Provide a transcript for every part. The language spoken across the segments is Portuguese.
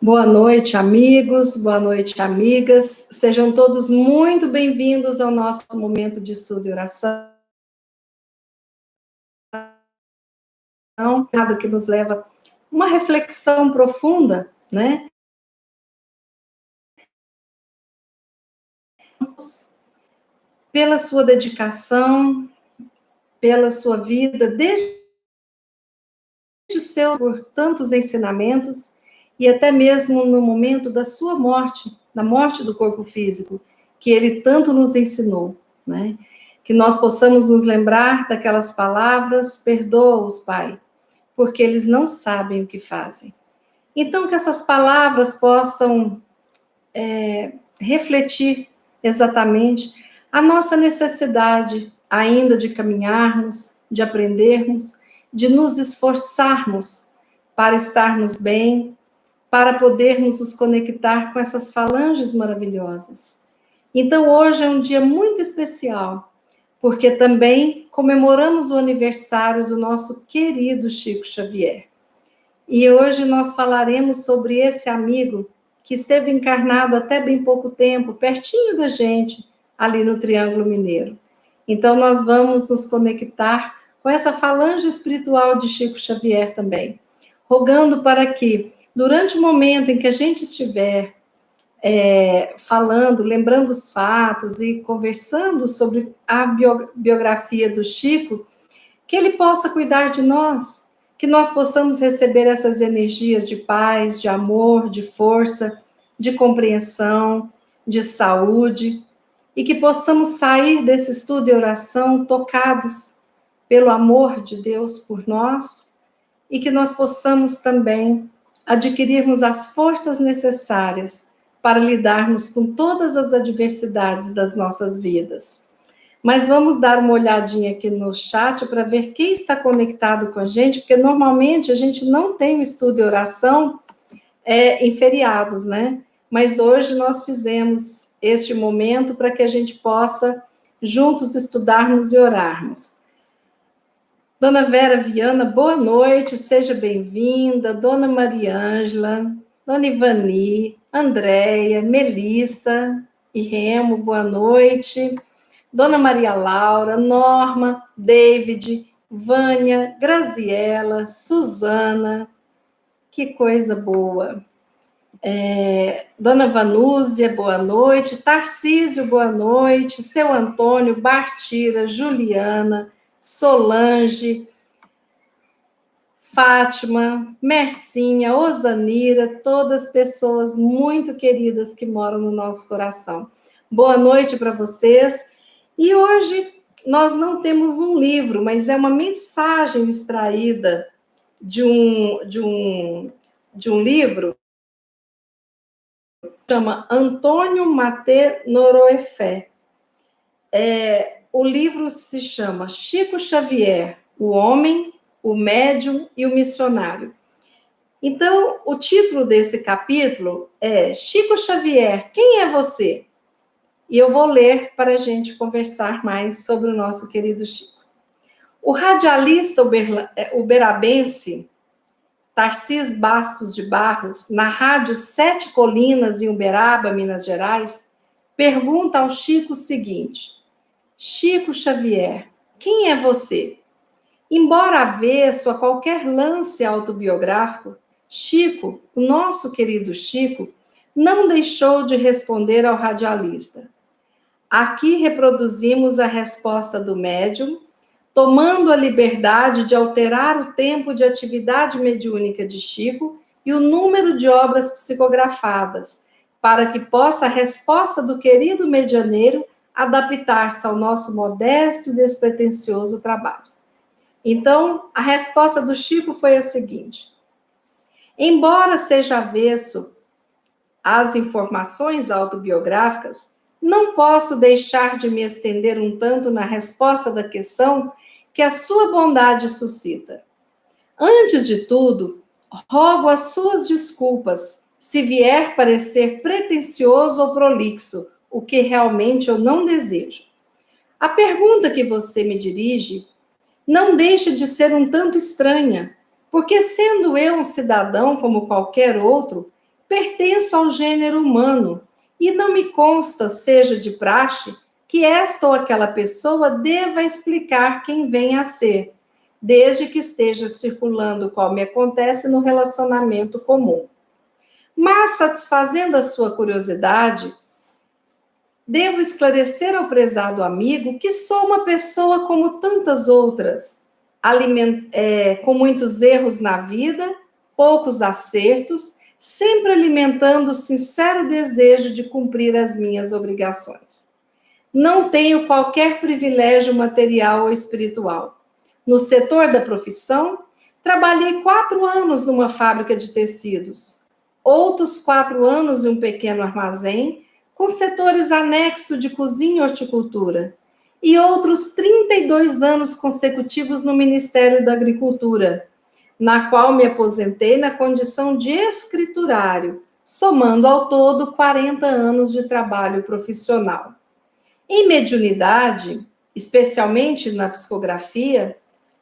Boa noite, amigos, boa noite, amigas. Sejam todos muito bem-vindos ao nosso momento de estudo e oração, que nos leva a uma reflexão profunda, né? Pela sua dedicação, pela sua vida, desde o seu, por tantos ensinamentos, e até mesmo no momento da sua morte, da morte do corpo físico, que ele tanto nos ensinou, né? Que nós possamos nos lembrar daquelas palavras: perdoa-os, Pai, porque eles não sabem o que fazem. Então, que essas palavras possam refletir exatamente a nossa necessidade ainda de caminharmos, de aprendermos, de nos esforçarmos para estarmos bem, para podermos nos conectar com essas falanges maravilhosas. Então, hoje é um dia muito especial, porque também comemoramos o aniversário do nosso querido Chico Xavier. E hoje nós falaremos sobre esse amigo que esteve encarnado até bem pouco tempo, pertinho da gente, ali no Triângulo Mineiro. Então, nós vamos nos conectar com essa falange espiritual de Chico Xavier também, rogando para que, durante o momento em que a gente estiver falando, lembrando os fatos e conversando sobre a biografia do Chico, que ele possa cuidar de nós, que nós possamos receber essas energias de paz, de amor, de força, de compreensão, de saúde, e que possamos sair desse estudo e oração tocados pelo amor de Deus por nós, e que nós possamos também adquirirmos as forças necessárias para lidarmos com todas as adversidades das nossas vidas. Mas vamos dar uma olhadinha aqui no chat para ver quem está conectado com a gente, porque normalmente a gente não tem o estudo e oração em feriados, né? Mas hoje nós fizemos este momento para que a gente possa juntos estudarmos e orarmos. Dona Vera Viana, boa noite, seja bem-vinda. Dona Mariângela, Dona Ivani, Andréia, Melissa e Remo, boa noite. Dona Maria Laura, Norma, David, Vânia, Graziela, Suzana, que coisa boa. Dona Vanúzia, boa noite. Tarcísio, boa noite. Seu Antônio, Bartira, Juliana, Solange, Fátima, Mercinha, Osanira, todas pessoas muito queridas que moram no nosso coração. Boa noite para vocês. E hoje nós não temos um livro, mas é uma mensagem extraída de um livro que chama Antônio Maté Noroefé. O livro se chama Chico Xavier, o Homem, o Médium e o Missionário. Então, o título desse capítulo é Chico Xavier, quem é você? E eu vou ler para a gente conversar mais sobre o nosso querido Chico. O radialista uberabense Tarcís Bastos de Barros, na rádio Sete Colinas, em Uberaba, Minas Gerais, pergunta ao Chico o seguinte: Chico Xavier, quem é você? Embora avesso a qualquer lance autobiográfico, Chico, o nosso querido Chico, não deixou de responder ao radialista. Aqui reproduzimos a resposta do médium, tomando a liberdade de alterar o tempo de atividade mediúnica de Chico e o número de obras psicografadas, para que possa a resposta do querido medianeiro adaptar-se ao nosso modesto e despretensioso trabalho. Então, a resposta do Chico foi a seguinte: embora seja avesso às informações autobiográficas, não posso deixar de me estender um tanto na resposta da questão que a sua bondade suscita. Antes de tudo, rogo as suas desculpas se vier parecer pretensioso ou prolixo, o que realmente eu não desejo. A pergunta que você me dirige não deixa de ser um tanto estranha, porque sendo eu um cidadão como qualquer outro, pertenço ao gênero humano e não me consta, seja de praxe, que esta ou aquela pessoa deva explicar quem vem a ser, desde que esteja circulando qual me acontece no relacionamento comum. Mas, satisfazendo a sua curiosidade, devo esclarecer ao prezado amigo que sou uma pessoa como tantas outras, com muitos erros na vida, poucos acertos, sempre alimentando o sincero desejo de cumprir as minhas obrigações. Não tenho qualquer privilégio material ou espiritual. No setor da profissão, trabalhei 4 anos numa fábrica de tecidos, outros 4 anos em um pequeno armazém, com setores anexos de cozinha e horticultura, e outros 32 anos consecutivos no Ministério da Agricultura, na qual me aposentei na condição de escriturário, somando ao todo 40 anos de trabalho profissional. Em mediunidade, especialmente na psicografia,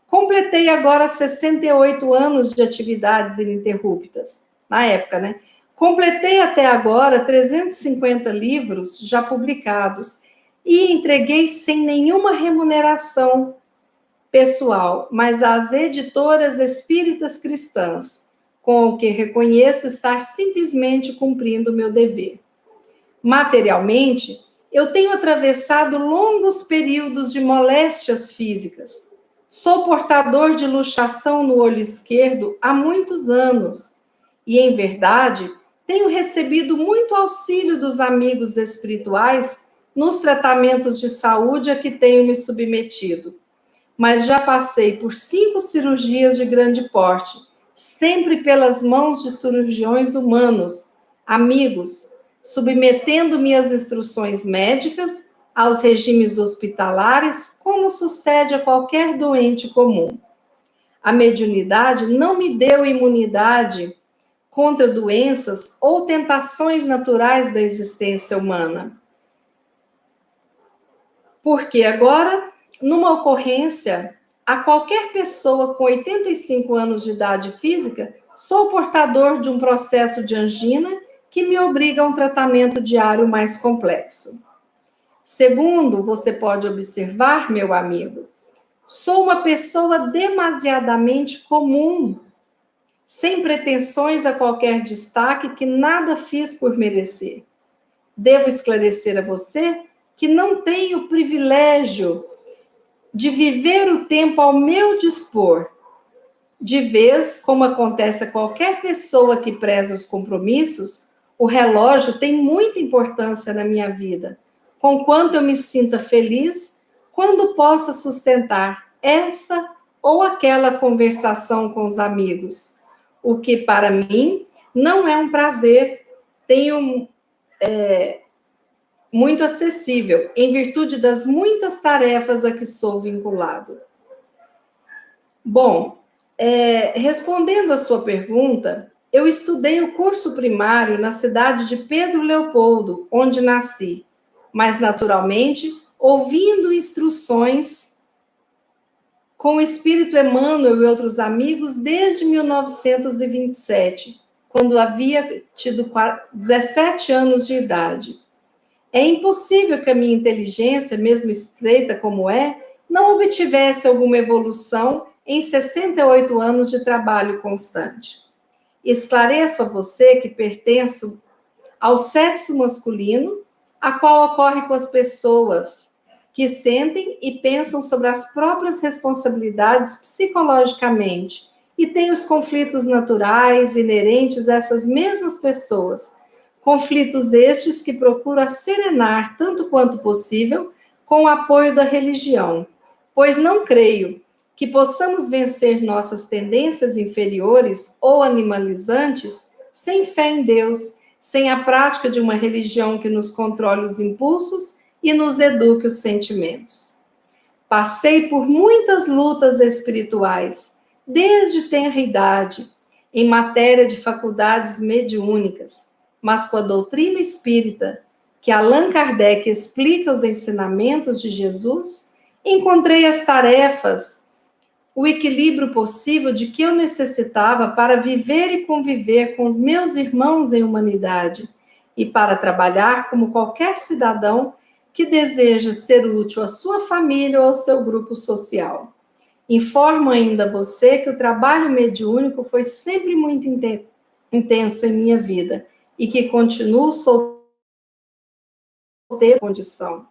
completei agora 68 anos de atividades ininterruptas, na época, né? Completei até agora 350 livros já publicados e entreguei sem nenhuma remuneração pessoal, mas às editoras espíritas cristãs, com o que reconheço estar simplesmente cumprindo o meu dever. Materialmente, eu tenho atravessado longos períodos de moléstias físicas. Sou portador de luxação no olho esquerdo há muitos anos e, em verdade, tenho recebido muito auxílio dos amigos espirituais nos tratamentos de saúde a que tenho me submetido. Mas já passei por 5 cirurgias de grande porte, sempre pelas mãos de cirurgiões humanos, amigos, submetendo-me às instruções médicas, aos regimes hospitalares, como sucede a qualquer doente comum. A mediunidade não me deu imunidade contra doenças ou tentações naturais da existência humana. Porque agora, numa ocorrência, a qualquer pessoa com 85 anos de idade física, sou portador de um processo de angina que me obriga a um tratamento diário mais complexo. Segundo, você pode observar, meu amigo, sou uma pessoa demasiadamente comum, sem pretensões a qualquer destaque que nada fiz por merecer. Devo esclarecer a você que não tenho o privilégio de viver o tempo ao meu dispor, de vez, como acontece a qualquer pessoa que preza os compromissos, o relógio tem muita importância na minha vida, conquanto eu me sinta feliz quando possa sustentar essa ou aquela conversação com os amigos, o que para mim não é um prazer, tenho muito acessível, em virtude das muitas tarefas a que sou vinculado. Bom, respondendo à sua pergunta, eu estudei o curso primário na cidade de Pedro Leopoldo, onde nasci, mas naturalmente ouvindo instruções com o Espírito Emmanuel e outros amigos desde 1927, quando havia tido 17 anos de idade. É impossível que a minha inteligência, mesmo estreita como não obtivesse alguma evolução em 68 anos de trabalho constante. Esclareço a você que pertenço ao sexo masculino, a qual ocorre com as pessoas que sentem e pensam sobre as próprias responsabilidades psicologicamente e têm os conflitos naturais inerentes a essas mesmas pessoas, conflitos estes que procuro serenar tanto quanto possível com o apoio da religião, pois não creio que possamos vencer nossas tendências inferiores ou animalizantes sem fé em Deus, sem a prática de uma religião que nos controle os impulsos e nos eduque os sentimentos. Passei por muitas lutas espirituais, desde tenra idade, em matéria de faculdades mediúnicas, mas com a doutrina espírita, que Allan Kardec explica os ensinamentos de Jesus, encontrei as tarefas o equilíbrio possível de que eu necessitava para viver e conviver com os meus irmãos em humanidade e para trabalhar como qualquer cidadão que deseja ser útil à sua família ou ao seu grupo social. Informo ainda você que o trabalho mediúnico foi sempre muito intenso em minha vida e que continuo solteiro condição.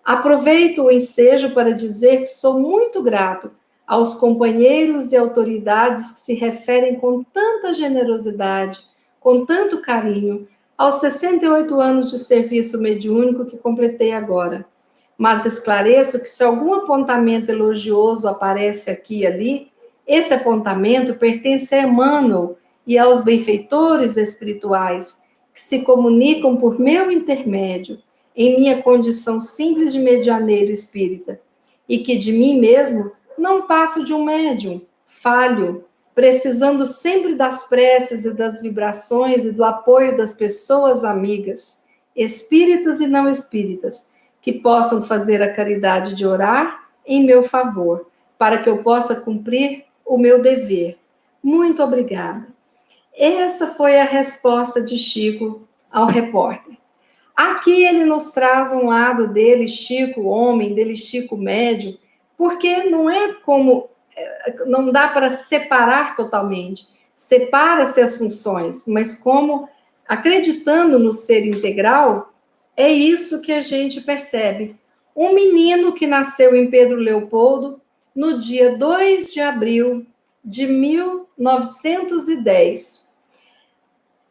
Aproveito o ensejo para dizer que sou muito grato aos companheiros e autoridades que se referem com tanta generosidade, com tanto carinho, aos 68 anos de serviço mediúnico que completei agora. Mas esclareço que se algum apontamento elogioso aparece aqui e ali, esse apontamento pertence a Emmanuel e aos benfeitores espirituais que se comunicam por meu intermédio, em minha condição simples de medianeiro espírita, e que de mim mesmo não passo de um médium, falho, precisando sempre das preces e das vibrações e do apoio das pessoas amigas, espíritas e não espíritas, que possam fazer a caridade de orar em meu favor, para que eu possa cumprir o meu dever. Muito obrigada. Essa foi a resposta de Chico ao repórter. Aqui ele nos traz um lado dele, Chico homem, dele Chico médium, porque não é como, não dá para separar totalmente, separa-se as funções, mas como acreditando no ser integral, é isso que a gente percebe. Um menino que nasceu em Pedro Leopoldo no dia 2 de abril de 1910.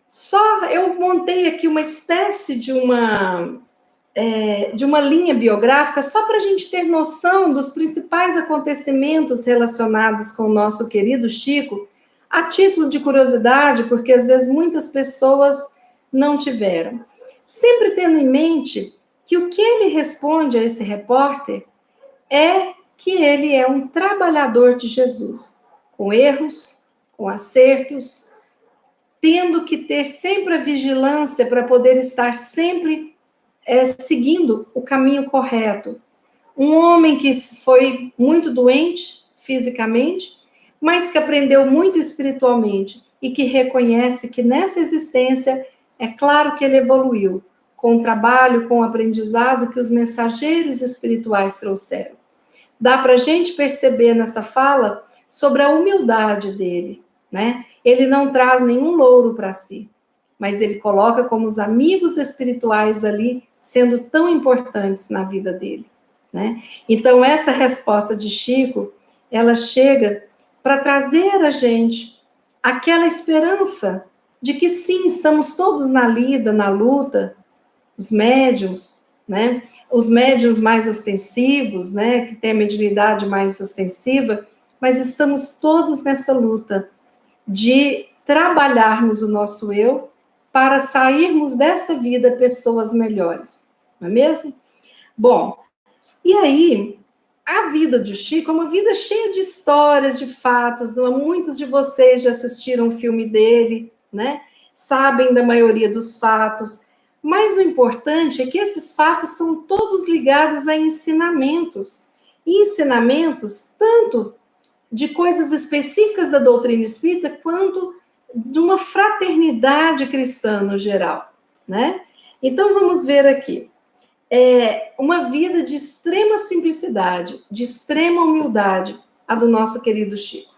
Só eu montei aqui uma espécie de uma linha biográfica só para a gente ter noção dos principais acontecimentos relacionados com o nosso querido Chico, a título de curiosidade, porque às vezes muitas pessoas não tiveram. Sempre tendo em mente que o que ele responde a esse repórter é que ele é um trabalhador de Jesus, com erros, com acertos, tendo que ter sempre a vigilância para poder estar sempre seguindo o caminho correto. Um homem que foi muito doente fisicamente, mas que aprendeu muito espiritualmente e que reconhece que nessa existência é claro que ele evoluiu com o trabalho, com o aprendizado que os mensageiros espirituais trouxeram. Dá para a gente perceber nessa fala sobre a humildade dele, né? Ele não traz nenhum louro para si, mas ele coloca como os amigos espirituais ali sendo tão importantes na vida dele, né? Então, essa resposta de Chico, ela chega para trazer a gente aquela esperança de que sim, estamos todos na lida, na luta, os médiuns, né? Os médiuns mais ostensivos, né? Que tem a mediunidade mais ostensiva, mas estamos todos nessa luta de trabalharmos o nosso eu para sairmos desta vida pessoas melhores, não é mesmo? Bom, e aí, a vida de Chico é uma vida cheia de histórias, de fatos, muitos de vocês já assistiram o filme dele, né? Sabem da maioria dos fatos, mas o importante é que esses fatos são todos ligados a ensinamentos, e ensinamentos tanto de coisas específicas da doutrina espírita, quanto de uma fraternidade cristã no geral, né? Então, vamos ver aqui. Uma vida de extrema simplicidade, de extrema humildade, a do nosso querido Chico.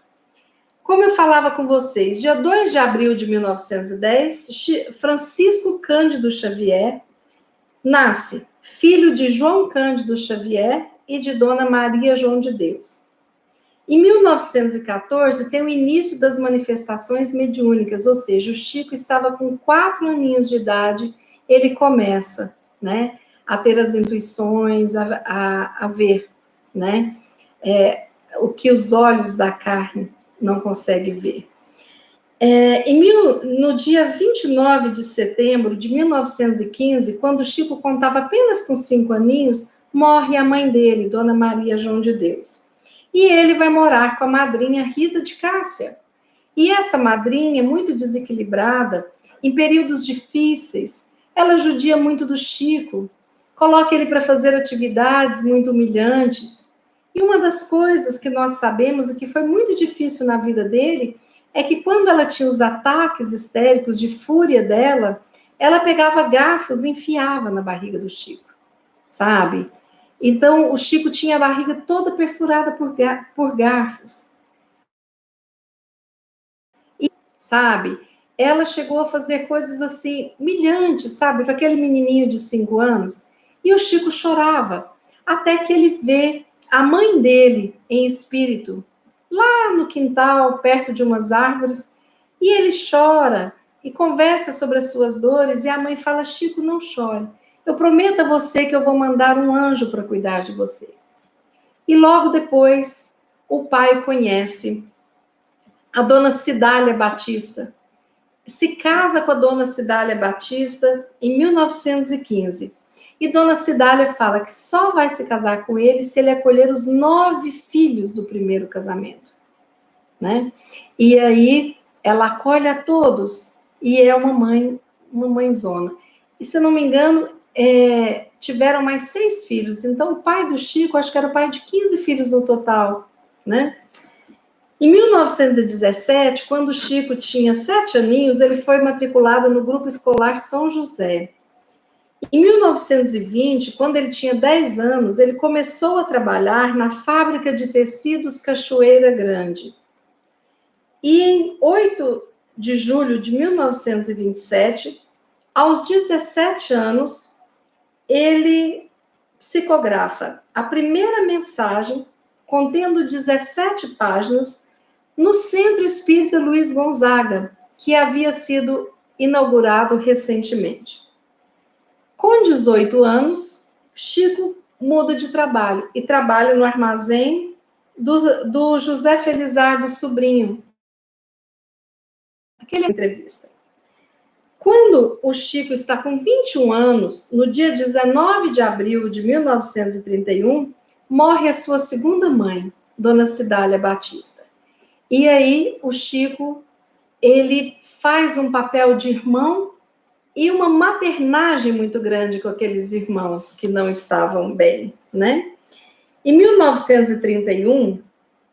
Como eu falava com vocês, dia 2 de abril de 1910, Francisco Cândido Xavier nasce, filho de João Cândido Xavier e de Dona Maria João de Deus. Em 1914, tem o início das manifestações mediúnicas, ou seja, o Chico estava com 4 aninhos de idade, ele começa, né, a ter as intuições, a ver, né, o que os olhos da carne não conseguem ver. No dia 29 de setembro de 1915, quando o Chico contava apenas com 5 aninhos, morre a mãe dele, Dona Maria João de Deus. E ele vai morar com a madrinha Rita de Cássia. E essa madrinha, muito desequilibrada, em períodos difíceis, ela judia muito do Chico, coloca ele para fazer atividades muito humilhantes, E uma das coisas que nós sabemos e que foi muito difícil na vida dele é que quando ela tinha os ataques histéricos de fúria dela, ela pegava garfos e enfiava na barriga do Chico, sabe? Então, o Chico tinha a barriga toda perfurada por garfos. E, sabe? Ela chegou a fazer coisas assim, humilhantes, sabe? Para aquele menininho de 5 anos. E o Chico chorava, até que ele vê a mãe dele em espírito, lá no quintal, perto de umas árvores, e ele chora e conversa sobre as suas dores, e a mãe fala: Chico, não chore. Eu prometo a você que eu vou mandar um anjo para cuidar de você. E logo depois, o pai conhece a dona Cidália Batista. Se casa com a dona Cidália Batista em 1915. E dona Cidália fala que só vai se casar com ele se ele acolher os 9 filhos do primeiro casamento, né? E aí ela acolhe a todos e é uma mãezona. E se eu não me engano, tiveram mais 6 filhos. Então o pai do Chico, acho que era o pai de 15 filhos no total, né? Em 1917, quando o Chico tinha 7 aninhos, ele foi matriculado no Grupo Escolar São José. Em 1920, quando ele tinha 10 anos, ele começou a trabalhar na fábrica de tecidos Cachoeira Grande. E em 8 de julho de 1927, aos 17 anos, ele psicografa a primeira mensagem, contendo 17 páginas, no Centro Espírita Luiz Gonzaga, que havia sido inaugurado recentemente. Com 18 anos, Chico muda de trabalho e trabalha no armazém do José Felizardo Sobrinho. Aquela entrevista. Quando o Chico está com 21 anos, no dia 19 de abril de 1931, morre a sua segunda mãe, Dona Cidália Batista. E aí o Chico, ele faz um papel de irmão e uma maternagem muito grande com aqueles irmãos que não estavam bem, né? Em 1931,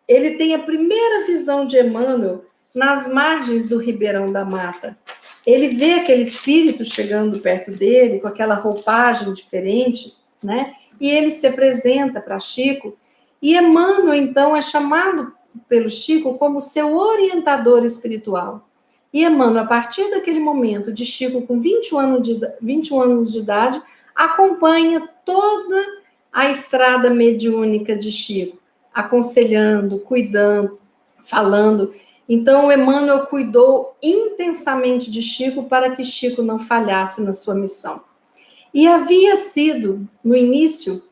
ele tem a primeira visão de Emmanuel nas margens do Ribeirão da Mata. Ele vê aquele espírito chegando perto dele, com aquela roupagem diferente, né? E ele se apresenta para Chico, e Emmanuel, então, é chamado pelo Chico como seu orientador espiritual. E Emmanuel, a partir daquele momento de Chico com 21 anos de idade, acompanha toda a estrada mediúnica de Chico, aconselhando, cuidando, falando. Então, Emmanuel cuidou intensamente de Chico para que Chico não falhasse na sua missão. E havia sido, no início,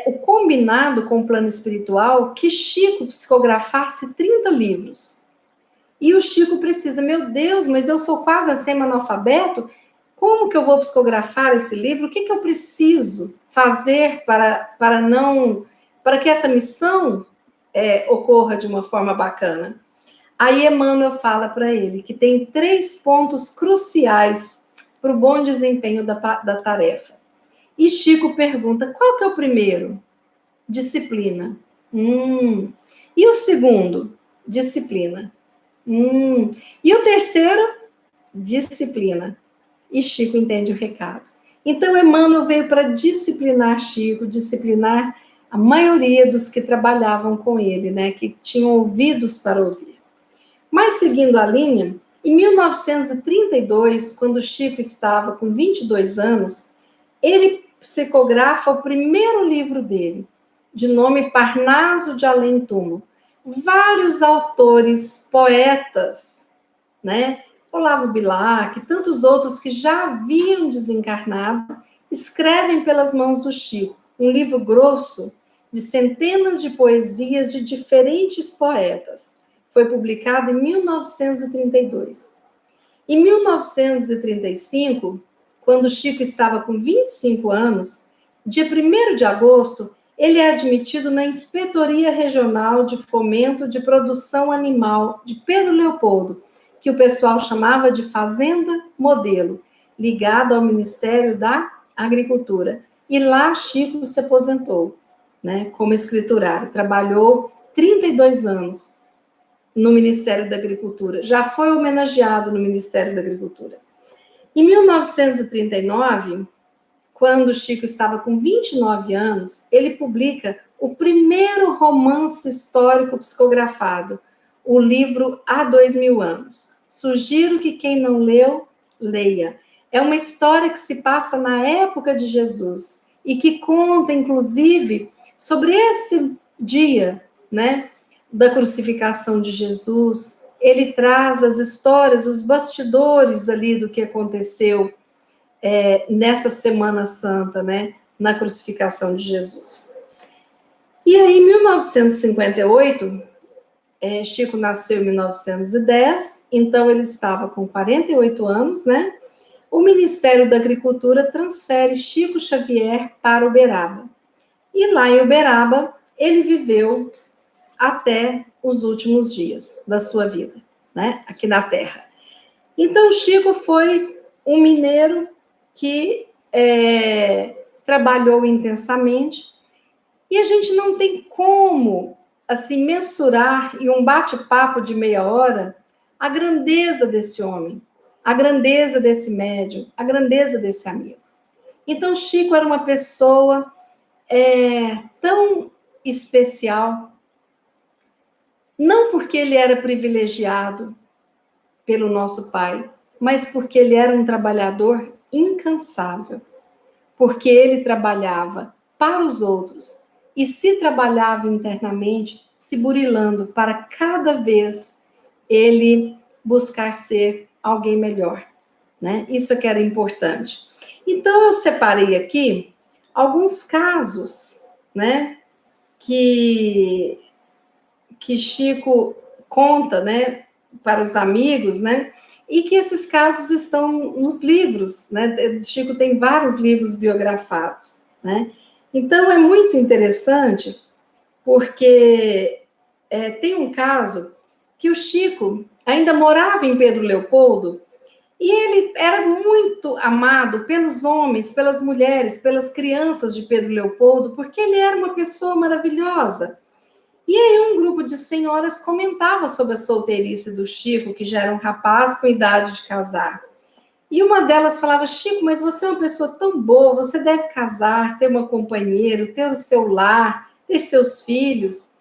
o combinado com o plano espiritual que Chico psicografasse 30 livros. E o Chico precisa, meu Deus, mas eu sou quase semi-analfabeto, como que eu vou psicografar esse livro? O que eu preciso fazer para que essa missão ocorra de uma forma bacana? Aí Emmanuel fala para ele que tem 3 pontos cruciais para o bom desempenho da tarefa. E Chico pergunta, qual que é o primeiro? Disciplina. E o segundo? Disciplina. E o terceiro? Disciplina. E Chico entende o recado. Então, Emmanuel veio para disciplinar Chico, disciplinar a maioria dos que trabalhavam com ele, né, que tinham ouvidos para ouvir. Mas, seguindo a linha, em 1932, quando Chico estava com 22 anos, ele psicografa o primeiro livro dele, de nome Parnaso de Além Túmulo. Vários autores, poetas, né, Olavo Bilac, tantos outros que já haviam desencarnado, escrevem pelas mãos do Chico um livro grosso de centenas de poesias de diferentes poetas. Foi publicado em 1932. Em 1935, quando Chico estava com 25 anos, dia 1º de agosto, ele é admitido na Inspetoria Regional de Fomento de Produção Animal de Pedro Leopoldo, que o pessoal chamava de Fazenda Modelo, ligado ao Ministério da Agricultura. E lá Chico se aposentou. né, como escriturário. Trabalhou 32 anos no Ministério da Agricultura. Já foi homenageado no Ministério da Agricultura. Em 1939, quando o Chico estava com 29 anos, ele publica o primeiro romance histórico psicografado, o livro Há 2000 Anos. Sugiro que quem não leu, leia. É uma história que se passa na época de Jesus e que conta, inclusive, sobre esse dia, né, da crucificação de Jesus. Ele traz as histórias, os bastidores ali do que aconteceu nessa Semana Santa, né, na crucificação de Jesus. E aí, em 1958, Chico nasceu em 1910, então ele estava com 48 anos, né? O Ministério da Agricultura transfere Chico Xavier para Uberaba. E lá em Uberaba, ele viveu até os últimos dias da sua vida, né? Aqui na Terra. Então, Chico foi um mineiro que trabalhou intensamente, e a gente não tem como assim mensurar em um bate-papo de meia hora a grandeza desse homem, a grandeza desse médium, a grandeza desse amigo. Então, Chico era uma pessoa tão especial, não porque ele era privilegiado pelo nosso pai, mas porque ele era um trabalhador incansável, porque ele trabalhava para os outros e se trabalhava internamente, se burilando para cada vez ele buscar ser alguém melhor, né? Isso que era importante. Então eu separei aqui alguns casos, né, que Chico conta, né, para os amigos, né? E que esses casos estão nos livros, né? Chico tem vários livros biografados, né? Então é muito interessante, porque tem um caso que o Chico ainda morava em Pedro Leopoldo e ele era muito amado pelos homens, pelas mulheres, pelas crianças de Pedro Leopoldo, porque ele era uma pessoa maravilhosa. E aí um grupo de senhoras comentava sobre a solteirice do Chico, que já era um rapaz com idade de casar. E uma delas falava: Chico, mas você é uma pessoa tão boa, você deve casar, ter uma companheira, ter o seu lar, ter seus filhos.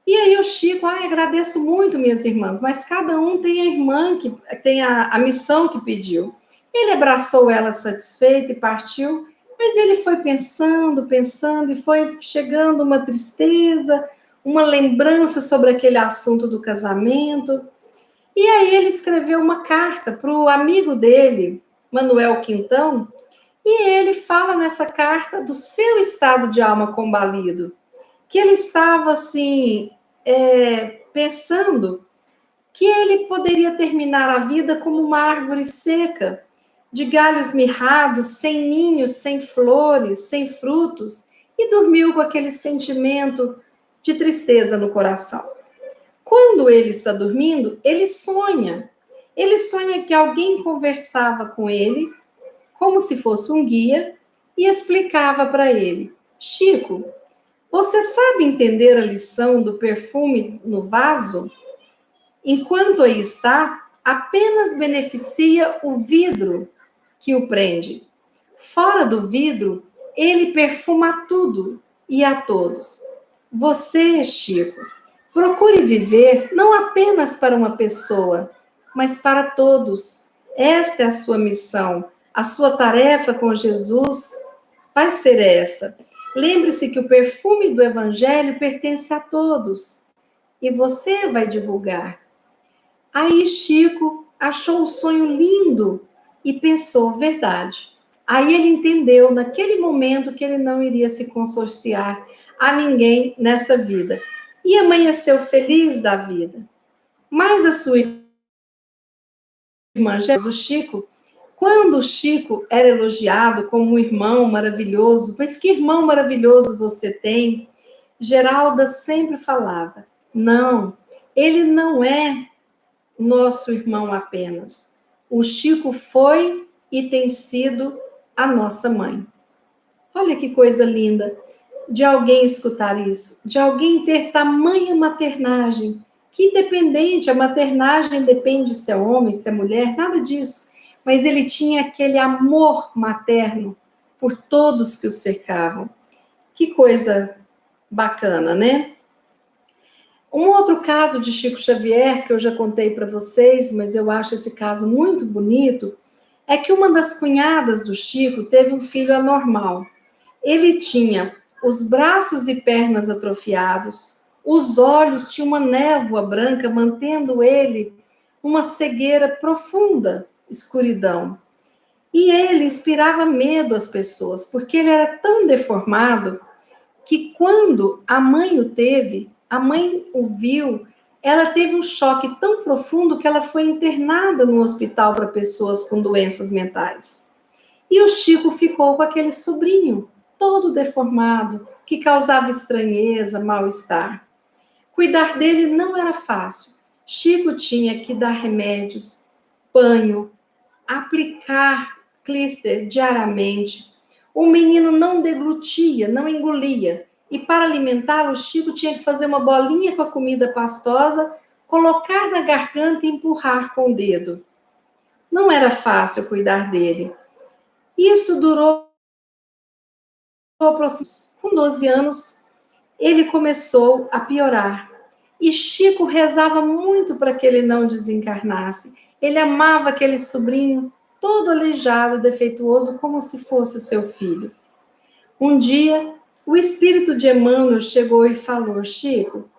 E aí o Chico: agradeço muito, minhas irmãs, mas cada um tem a irmã que tem a missão que pediu. Ele abraçou ela satisfeito e partiu, mas ele foi pensando, pensando, e foi chegando uma tristeza, uma lembrança sobre aquele assunto do casamento. E aí ele escreveu uma carta para o amigo dele, Manuel Quintão, e ele fala nessa carta do seu estado de alma combalido, que ele estava assim, pensando que ele poderia terminar a vida como uma árvore seca, de galhos mirrados, sem ninhos, sem flores, sem frutos, e dormiu com aquele sentimento de tristeza no coração. Quando ele está dormindo, ele sonha. Ele sonha que alguém conversava com ele, como se fosse um guia, e explicava para ele: Chico, você sabe entender a lição do perfume no vaso? Enquanto aí está, apenas beneficia o vidro que o prende. Fora do vidro, ele perfuma tudo e a todos. Você, Chico, procure viver não apenas para uma pessoa, mas para todos. Esta é a sua missão. A sua tarefa com Jesus vai ser essa. Lembre-se que o perfume do Evangelho pertence a todos e você vai divulgar. Aí Chico achou o sonho lindo e pensou: verdade. Aí ele entendeu naquele momento que ele não iria se consorciar a ninguém nessa vida. E amanheceu feliz da vida. Mas a sua irmã Jesus Chico, quando o Chico era elogiado como um irmão maravilhoso, pois que irmão maravilhoso você tem, Geralda sempre falava: não, ele não é nosso irmão apenas. O Chico foi e tem sido a nossa mãe. Olha que coisa linda. de alguém escutar isso, de alguém ter tamanha maternagem, que independente, a maternagem depende se é homem, se é mulher, nada disso, mas ele tinha aquele amor materno por todos que o cercavam. Que coisa bacana, né? Um outro caso de Chico Xavier, que eu já contei para vocês, mas eu acho esse caso muito bonito, é que uma das cunhadas do Chico teve um filho anormal. Ele tinha os braços e pernas atrofiados, os olhos tinham uma névoa branca, mantendo ele uma cegueira profunda, escuridão. E ele inspirava medo às pessoas, porque ele era tão deformado que quando a mãe o teve, a mãe o viu, ela teve um choque tão profundo que ela foi internada no hospital para pessoas com doenças mentais. E o Chico ficou com aquele sobrinho, todo deformado, que causava estranheza, mal-estar. Cuidar dele não era fácil. Chico tinha que dar remédios, banho, aplicar clíster diariamente. O menino não deglutia, não engolia. E para alimentá-lo, Chico tinha que fazer uma bolinha com a comida pastosa, colocar na garganta e empurrar com o dedo. Não era fácil cuidar dele. Isso durou aproximadamente. Com 12 anos, ele começou a piorar. E Chico rezava muito para que ele não desencarnasse. Ele amava aquele sobrinho todo aleijado, defeituoso, como se fosse seu filho. Um dia, o espírito de Emmanuel chegou e falou: Chico,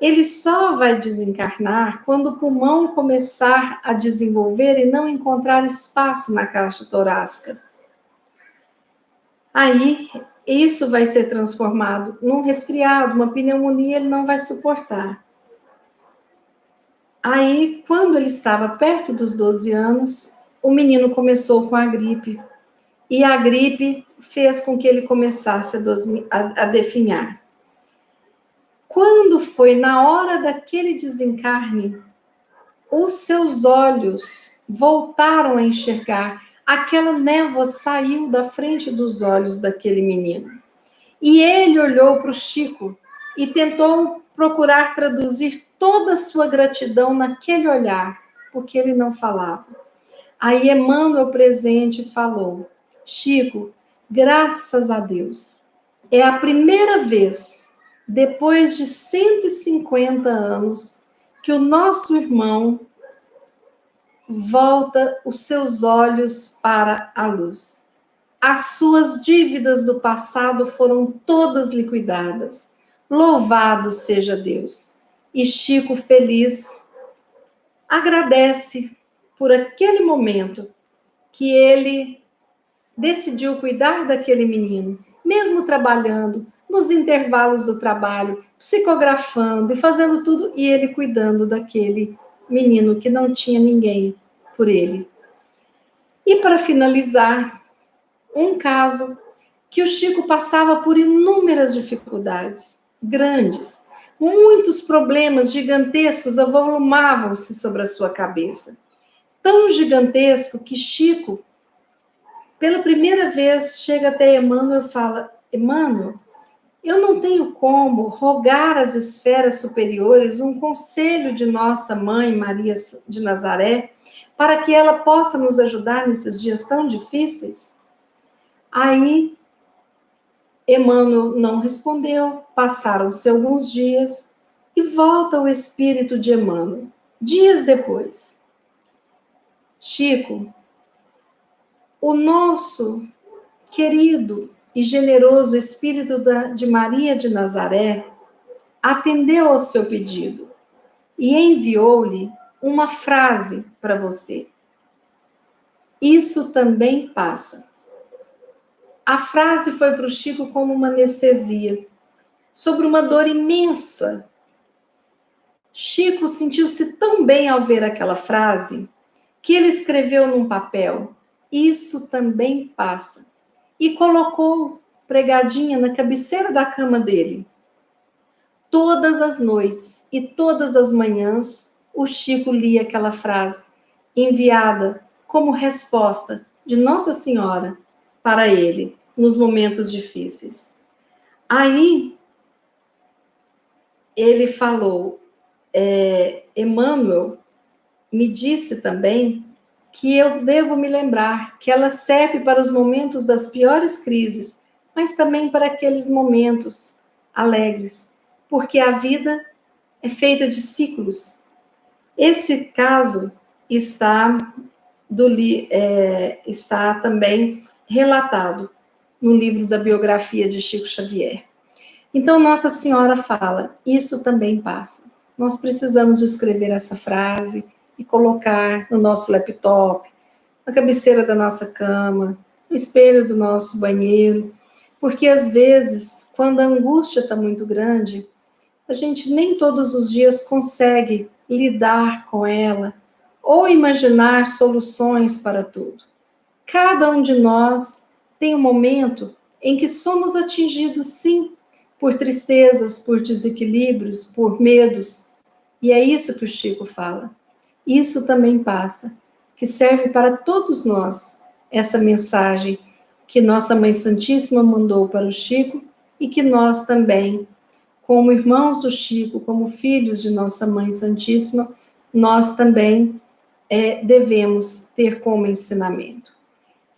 ele só vai desencarnar quando o pulmão começar a desenvolver e não encontrar espaço na caixa torácica. Aí, isso vai ser transformado num resfriado, uma pneumonia, ele não vai suportar. Aí, quando ele estava perto dos 12 anos, o menino começou com a gripe. E a gripe fez com que ele começasse a definhar. Quando foi na hora daquele desencarne, os seus olhos voltaram a enxergar. Aquela névoa saiu da frente dos olhos daquele menino. E ele olhou para o Chico e tentou procurar traduzir toda a sua gratidão naquele olhar, porque ele não falava. Aí Emmanuel presente falou: Chico, graças a Deus, é a primeira vez, depois de 150 anos, que o nosso irmão volta os seus olhos para a luz. As suas dívidas do passado foram todas liquidadas. Louvado seja Deus. E Chico, feliz, agradece por aquele momento que ele decidiu cuidar daquele menino, mesmo trabalhando, nos intervalos do trabalho, psicografando e fazendo tudo, e ele cuidando daquele menino que não tinha ninguém por ele. E para finalizar, um caso que o Chico passava por inúmeras dificuldades, grandes, muitos problemas gigantescos avolumavam-se sobre a sua cabeça. Tão gigantesco que Chico, pela primeira vez, chega até Emmanuel e fala: Emmanuel, eu não tenho como rogar às esferas superiores um conselho de nossa mãe Maria de Nazaré para que ela possa nos ajudar nesses dias tão difíceis? Aí, Emmanuel não respondeu, passaram-se alguns dias e volta o espírito de Emmanuel. Dias depois, Chico, o nosso querido e generoso espírito de Maria de Nazaré atendeu ao seu pedido e enviou-lhe uma frase para você. Isso também passa. A frase foi para o Chico como uma anestesia, sobre uma dor imensa. Chico sentiu-se tão bem ao ver aquela frase, que ele escreveu num papel: isso também passa, e colocou pregadinha na cabeceira da cama dele. Todas as noites e todas as manhãs, o Chico lia aquela frase, enviada como resposta de Nossa Senhora para ele nos momentos difíceis. Aí, ele falou, Emmanuel me disse também que eu devo me lembrar que ela serve para os momentos das piores crises, mas também para aqueles momentos alegres, porque a vida é feita de ciclos. Esse caso está também relatado no livro da biografia de Chico Xavier. Então, Nossa Senhora fala, isso também passa. Nós precisamos de escrever essa frase e colocar no nosso laptop, na cabeceira da nossa cama, no espelho do nosso banheiro, porque às vezes, quando a angústia está muito grande, a gente nem todos os dias consegue lidar com ela ou imaginar soluções para tudo. Cada um de nós tem um momento em que somos atingidos, sim, por tristezas, por desequilíbrios, por medos. E é isso que o Chico fala. Isso também passa, que serve para todos nós, essa mensagem que nossa Mãe Santíssima mandou para o Chico e que nós também, como irmãos do Chico, como filhos de nossa Mãe Santíssima, nós também devemos ter como ensinamento.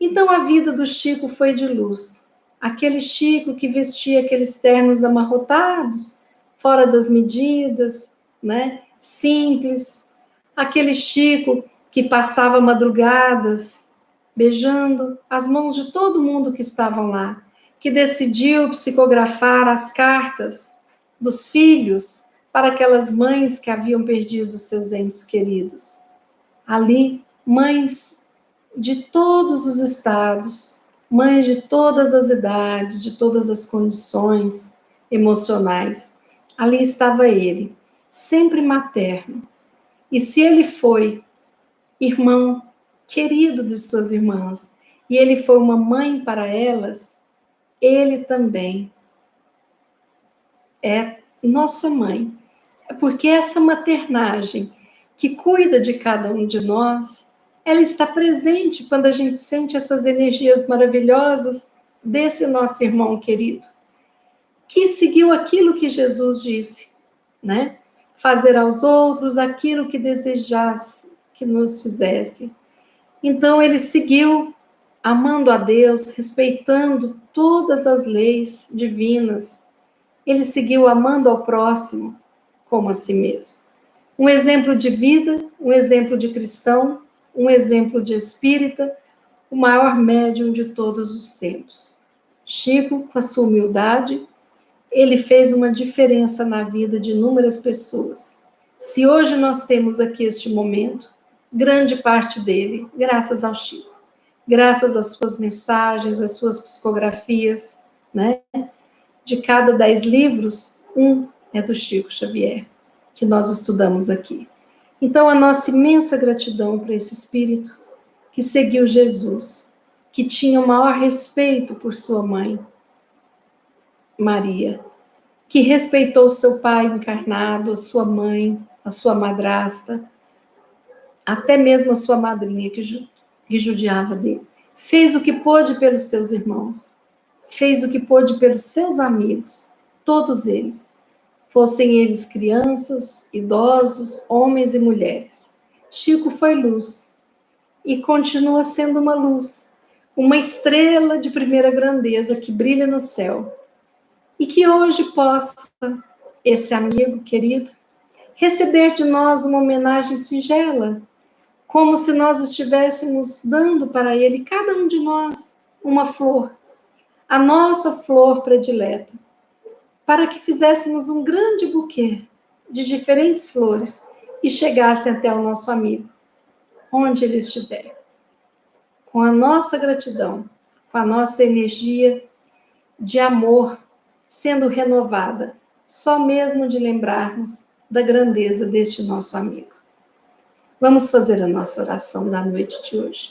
Então a vida do Chico foi de luz. Aquele Chico que vestia aqueles ternos amarrotados, fora das medidas, né? Simples. Aquele Chico que passava madrugadas beijando as mãos de todo mundo que estavam lá, que decidiu psicografar as cartas dos filhos para aquelas mães que haviam perdido seus entes queridos. Ali, mães de todos os estados, mães de todas as idades, de todas as condições emocionais. Ali estava ele, sempre materno. E se ele foi irmão querido de suas irmãs, e ele foi uma mãe para elas, ele também é nossa mãe. É porque essa maternagem que cuida de cada um de nós, ela está presente quando a gente sente essas energias maravilhosas desse nosso irmão querido, que seguiu aquilo que Jesus disse, né? Fazer aos outros aquilo que desejasse que nos fizesse. Então ele seguiu amando a Deus, respeitando todas as leis divinas. Ele seguiu amando ao próximo como a si mesmo. Um exemplo de vida, um exemplo de cristão, um exemplo de espírita, o maior médium de todos os tempos. Chico, com a sua humildade, ele fez uma diferença na vida de inúmeras pessoas. Se hoje nós temos aqui este momento, grande parte dele, graças ao Chico, graças às suas mensagens, às suas psicografias, né? De cada 10 livros, um é do Chico Xavier, que nós estudamos aqui. Então, a nossa imensa gratidão para esse espírito que seguiu Jesus, que tinha o maior respeito por sua mãe, Maria, que respeitou seu pai encarnado, a sua mãe, a sua madrasta, até mesmo a sua madrinha que judiava dele. Fez o que pôde pelos seus irmãos, fez o que pôde pelos seus amigos, todos eles, fossem eles crianças, idosos, homens e mulheres. Chico foi luz e continua sendo uma estrela de primeira grandeza que brilha no céu. E que hoje possa esse amigo querido receber de nós uma homenagem singela, como se nós estivéssemos dando para ele, cada um de nós, uma flor, a nossa flor predileta, para que fizéssemos um grande buquê de diferentes flores e chegasse até o nosso amigo, onde ele estiver. Com a nossa gratidão, com a nossa energia de amor sendo renovada, só mesmo de lembrarmos da grandeza deste nosso amigo. Vamos fazer a nossa oração da noite de hoje.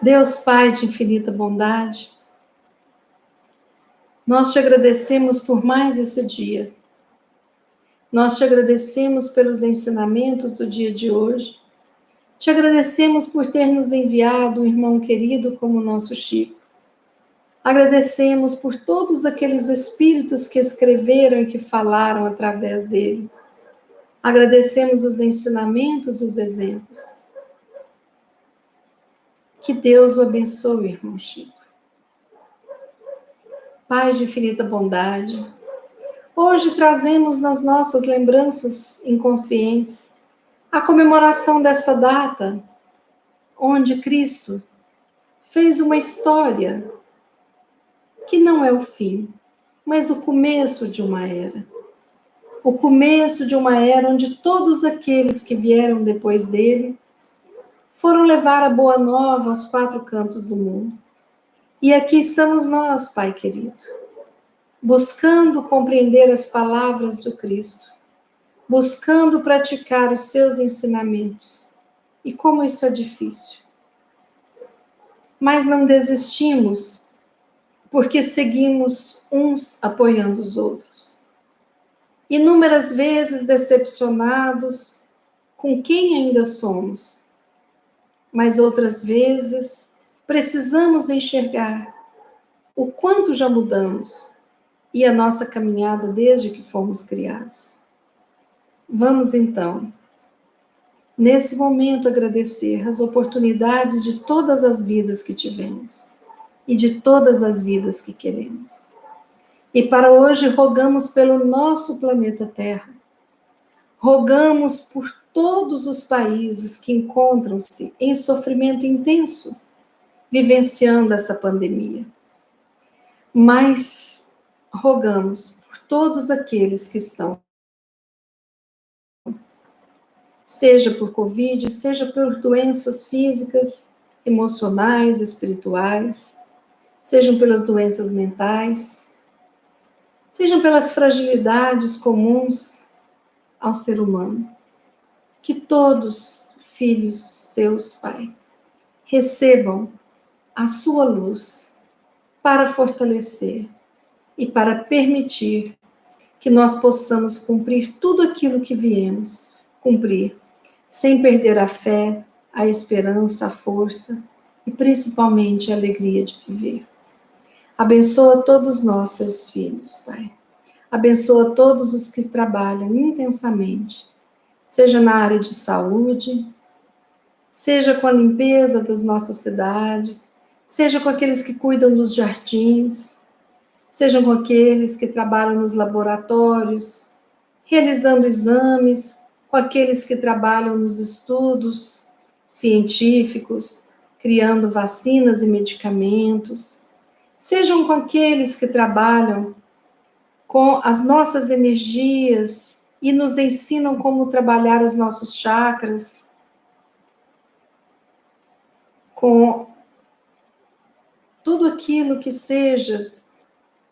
Deus Pai de infinita bondade, nós te agradecemos por mais esse dia. Nós te agradecemos pelos ensinamentos do dia de hoje. Te agradecemos por ter nos enviado um irmão querido como o nosso Chico, Agradecemos por todos aqueles espíritos que escreveram e que falaram através dele. Agradecemos os ensinamentos e os exemplos. Que Deus o abençoe, irmão Chico. Pai de infinita bondade, hoje trazemos nas nossas lembranças inconscientes a comemoração dessa data, onde Cristo fez uma história que não é o fim, mas o começo de uma era. O começo de uma era onde todos aqueles que vieram depois dele foram levar a boa nova aos quatro cantos do mundo. E aqui estamos nós, Pai querido, buscando compreender as palavras do Cristo, buscando praticar os seus ensinamentos. E como isso é difícil. Mas não desistimos, porque seguimos uns apoiando os outros. Inúmeras vezes decepcionados com quem ainda somos, mas outras vezes precisamos enxergar o quanto já mudamos e a nossa caminhada desde que fomos criados. Vamos então, nesse momento, agradecer as oportunidades de todas as vidas que tivemos e de todas as vidas que queremos. E para hoje rogamos pelo nosso planeta Terra. Rogamos por todos os países que encontram-se em sofrimento intenso, vivenciando essa pandemia. Mas rogamos por todos aqueles que estão, seja por Covid, seja por doenças físicas, emocionais, espirituais, sejam pelas doenças mentais, sejam pelas fragilidades comuns ao ser humano. Que todos, filhos seus, Pai, recebam a sua luz para fortalecer e para permitir que nós possamos cumprir tudo aquilo que viemos cumprir, sem perder a fé, a esperança, a força e principalmente a alegria de viver. Abençoa todos nós, seus filhos, Pai. Abençoa todos os que trabalham intensamente, seja na área de saúde, seja com a limpeza das nossas cidades, seja com aqueles que cuidam dos jardins, sejam com aqueles que trabalham nos laboratórios, realizando exames, com aqueles que trabalham nos estudos científicos, criando vacinas e medicamentos, sejam com aqueles que trabalham com as nossas energias e nos ensinam como trabalhar os nossos chakras, com tudo aquilo que seja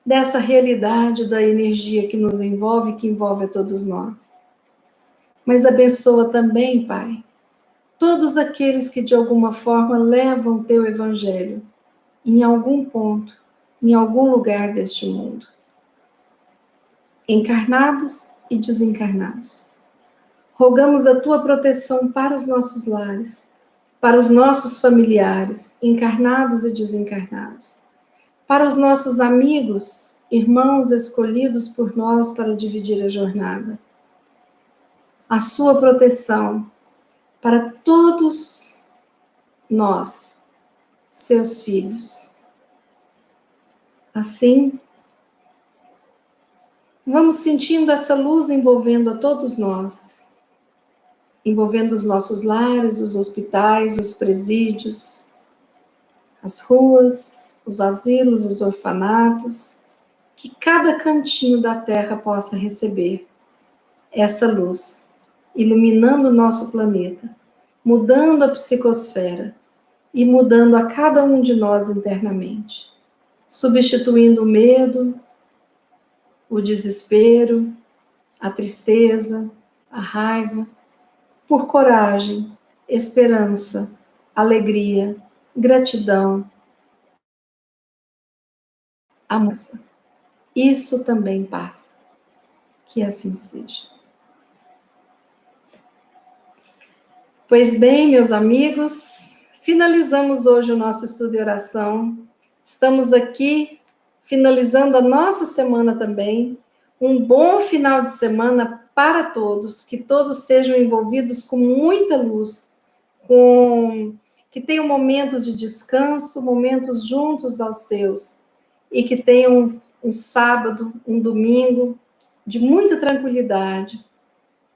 dessa realidade da energia que nos envolve, que envolve a todos nós. Mas abençoa também, Pai, todos aqueles que de alguma forma levam teu evangelho em algum ponto, em algum lugar deste mundo, encarnados e desencarnados. Rogamos a tua proteção para os nossos lares, para os nossos familiares, encarnados e desencarnados, para os nossos amigos, irmãos escolhidos por nós para dividir a jornada. A sua proteção para todos nós, seus filhos. Assim, vamos sentindo essa luz envolvendo a todos nós, envolvendo os nossos lares, os hospitais, os presídios, as ruas, os asilos, os orfanatos, que cada cantinho da terra possa receber essa luz, iluminando o nosso planeta, mudando a psicosfera e mudando a cada um de nós internamente, substituindo o medo, o desespero, a tristeza, a raiva, por coragem, esperança, alegria, gratidão, amor. Isso também passa. Que assim seja. Pois bem, meus amigos, finalizamos hoje o nosso estudo de oração, Estamos aqui finalizando a nossa semana também. Um bom final de semana para todos, que todos sejam envolvidos com muita luz, que tenham momentos de descanso, momentos juntos aos seus, e que tenham um sábado, um domingo de muita tranquilidade,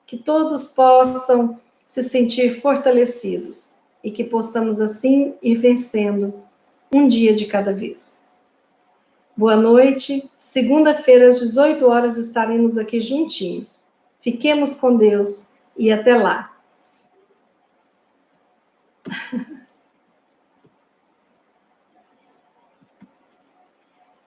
que todos possam se sentir fortalecidos e que possamos assim ir vencendo um dia de cada vez. Boa noite. Segunda-feira, às 18 horas, estaremos aqui juntinhos. Fiquemos com Deus e até lá.